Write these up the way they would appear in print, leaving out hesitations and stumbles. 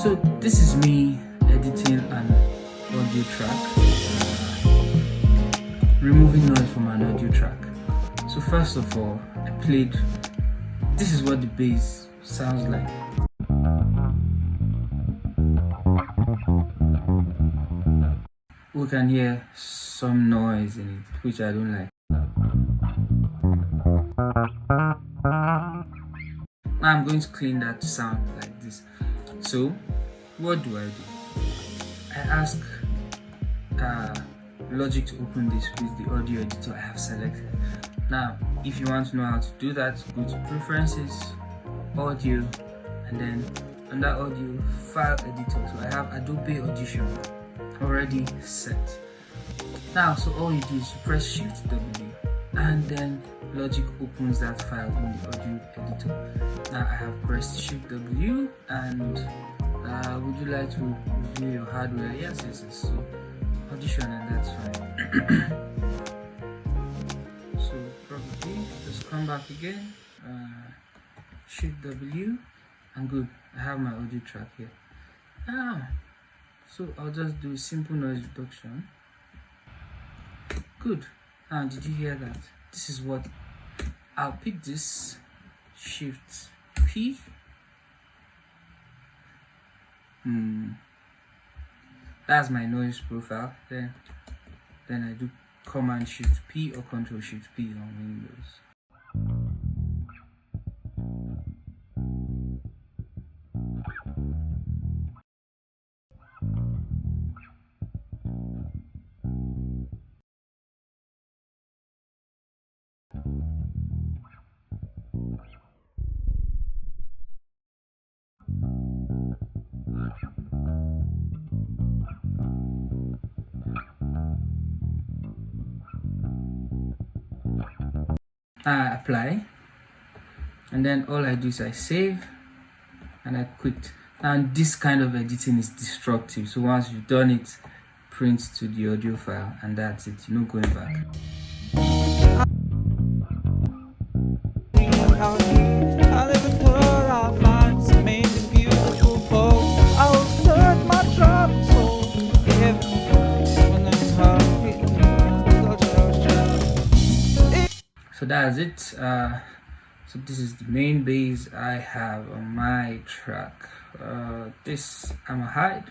So this is me editing an audio track, removing noise from an audio track. So first of all, I played, this is what the bass sounds like. We can hear some noise in it, which I don't like. Now I'm going to clean that to sound like this. So what do? I ask Logic to open this with the audio editor I have selected. Now if you want to know how to do that, go to preferences, audio, and then under audio, file editor. So I have Adobe Audition already set. Now so all you do is you press Shift W and then Logic opens that file in the audio editor. Now I have pressed Shift W and would you like to review your hardware? Yes. So Audition, and that's fine. So probably just come back again, Shift W, and good. I have my audio track here. Now, so I'll just do simple noise reduction. Good. Now did you hear that? This is what I'll pick. This Shift P. That's my noise profile. Then I do Command Shift P or Control Shift P on Windows. I apply, and then all I do is I save and I quit. And this kind of editing is destructive, so once you've done it, print to the audio file and that's it. You're not going back. So that's it. So this is the main bass I have on my track. This I'ma hide.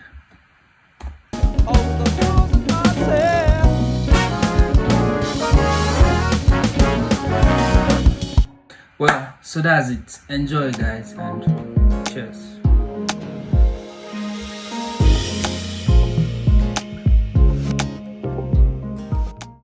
Well, so that's it. Enjoy guys, and cheers.